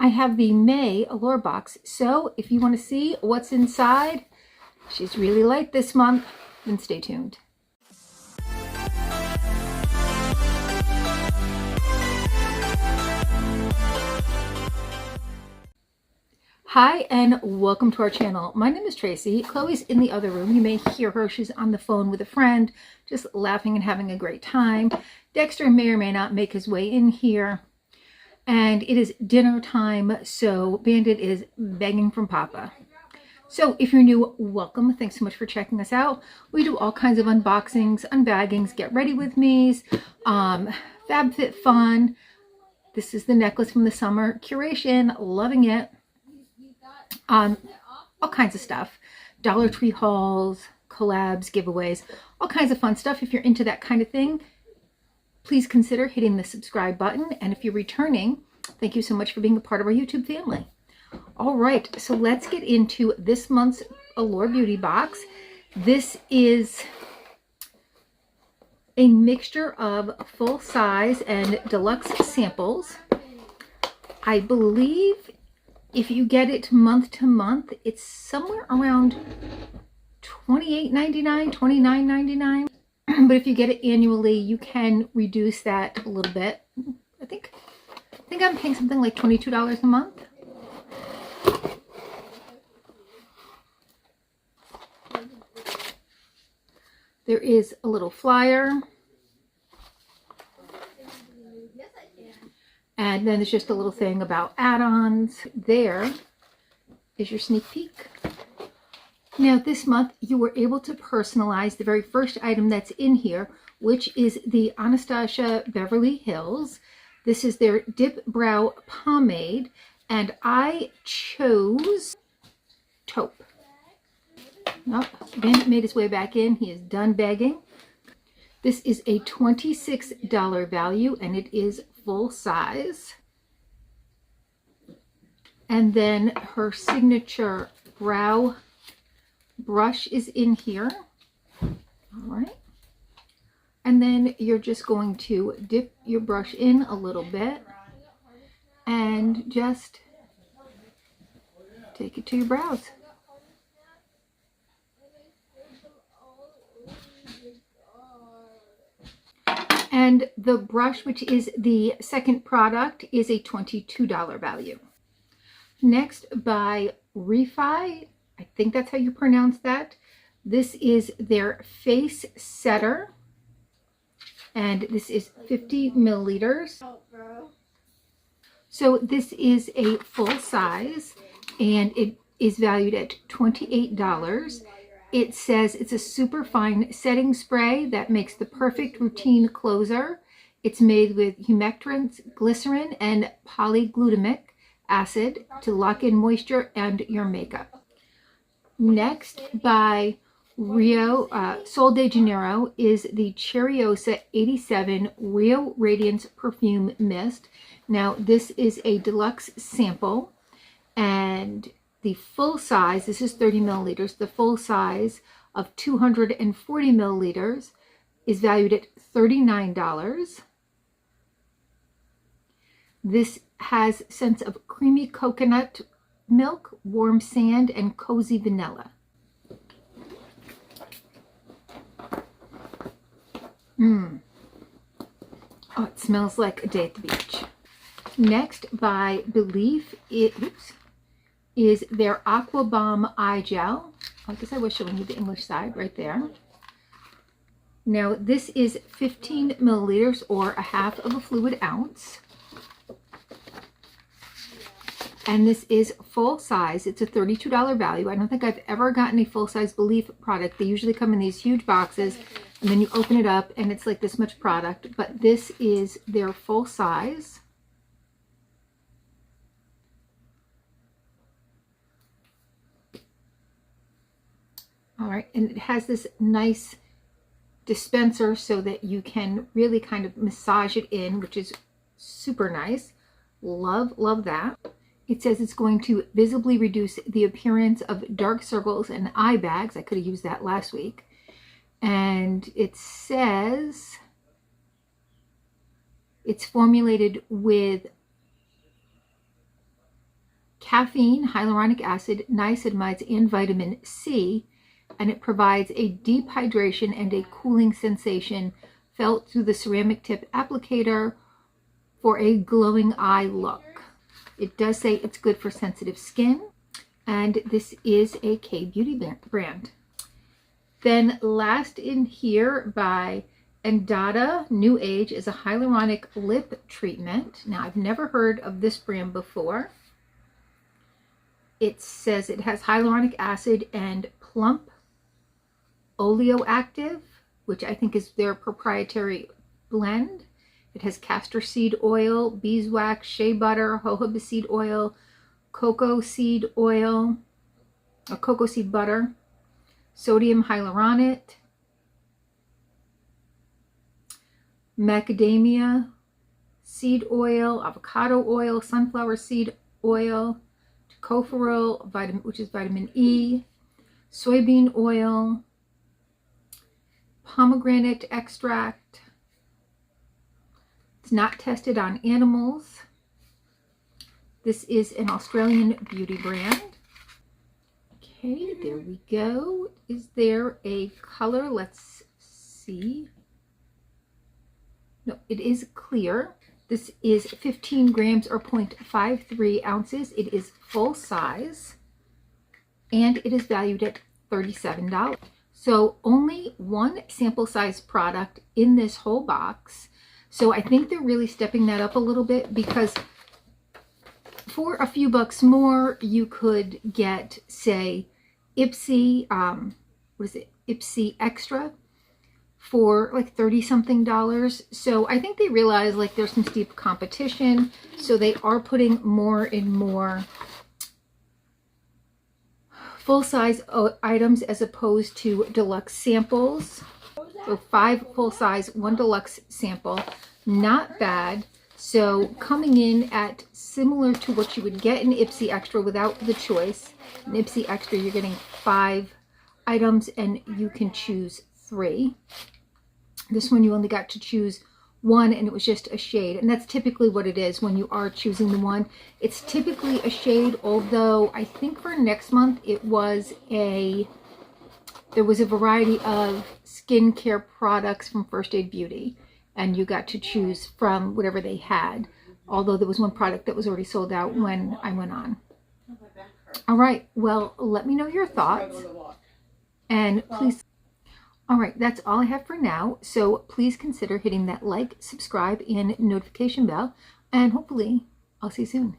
I have the May Allure box, so if you want to see what's inside, she's really light this month, then stay tuned. Hi and welcome to our channel. My name is Tracy. Chloe's in the other room. You may hear her. She's on the phone with a friend, just laughing and having a great time. Dexter may or may not make his way in here. And it is dinner time, so Bandit is begging from Papa. So if you're new, welcome. Thanks so much for checking us out. We do all kinds of unboxings, unbaggings, get ready with me's, FabFitFun. This is the necklace from the summer curation. Loving it. All kinds of stuff. Dollar Tree hauls, collabs, giveaways, all kinds of fun stuff. If you're into that kind of thing, please consider hitting the subscribe button. And if you're returning, thank you so much for being a part of our YouTube family. All right, so let's get into this month's Allure Beauty Box. This is a mixture of full size and deluxe samples. I believe if you get it month to month, it's somewhere around $28.99, $29.99. But if you get it annually, you can reduce that a little bit. I think I'm paying something like $22 a month. There is a little flyer. And then there's just a little thing about add-ons. There is your sneak peek. Now this month you were able to personalize the very first item that's in here, which is the Anastasia Beverly Hills. This is their Dip Brow Pomade, and I chose taupe. Nope, Bandit made his way back in. He is done begging. This is a $26 value, and it is full size. And then her signature brow brush is in here. All right. And then you're just going to dip your brush in a little bit and just take it to your brows. And the brush, which is the second product, is a $22 value. Next, by Refi, I think that's how you pronounce that. This is their face setter, and this is 50 milliliters. So this is a full size, and it is valued at $28. It says it's a super fine setting spray that makes the perfect routine closer. It's made with humectants, glycerin, and polyglutamic acid to lock in moisture and your makeup. Next, by Sol de Janeiro, is the Cheriosa 87 Rio Radiance Perfume Mist. Now, this is a deluxe sample, and the full size, this is 30 milliliters, the full size of 240 milliliters is valued at $39. This has scents of creamy coconut milk, warm sand, and cozy vanilla. Oh, it smells like a day at the beach. Next, by Belief, is their Aqua Bomb Eye Gel. I guess I was showing you the English side right there. Now this is 15 milliliters, or a half of a fluid ounce. And this is full size. It's a $32 value. I don't think I've ever gotten a full-size Belief product. They usually come in these huge boxes, and then you open it up and it's like this much product. But this is their full size. All right, and it has this nice dispenser so that you can really kind of massage it in, which is super nice. Love that. It says it's going to visibly reduce the appearance of dark circles and eye bags. I could have used that last week. And it says it's formulated with caffeine, hyaluronic acid, niacinamides, and vitamin C, and it provides a deep hydration and a cooling sensation felt through the ceramic tip applicator for a glowing eye look. It does say it's good for sensitive skin, and this is a K-beauty brand. Then last in here by Endata New Age is a hyaluronic lip treatment. Now, I've never heard of this brand before. It says it has hyaluronic acid and plump oleoactive, which I think is their proprietary blend. It has castor seed oil, beeswax, shea butter, jojoba seed oil, cocoa seed oil, or cocoa seed butter, sodium hyaluronate, macadamia seed oil, avocado oil, sunflower seed oil, tocopherol, which is vitamin E, soybean oil, pomegranate extract. It's not tested on animals. This is an Australian beauty brand. Okay, there we go. Is there a color? Let's see. No, it is clear. This is 15 grams or 0.53 ounces. It is full size, and it is valued at $37. So only one sample size product in this whole box. So I think they're really stepping that up a little bit, because for a few bucks more, you could get, say, Ipsy, Ipsy Extra for like $30-something. So I think they realize like there's some steep competition. So they are putting more and more full-size items as opposed to deluxe samples. So 5 full-size, 1 deluxe sample. Not bad. So coming in at similar to what you would get in Ipsy Extra without the choice. In Ipsy Extra, you're getting 5 items and you can choose 3. This one you only got to choose 1, and it was just a shade. And that's typically what it is when you are choosing the one. It's typically a shade, although I think for next month it was there was a variety of skincare products from First Aid Beauty, and you got to choose from whatever they had, although there was one product that was already sold out when I went on. All right, well, let me know your thoughts, and please. All right, that's all I have for now. So please consider hitting that like, subscribe, and notification bell, and hopefully I'll see you soon.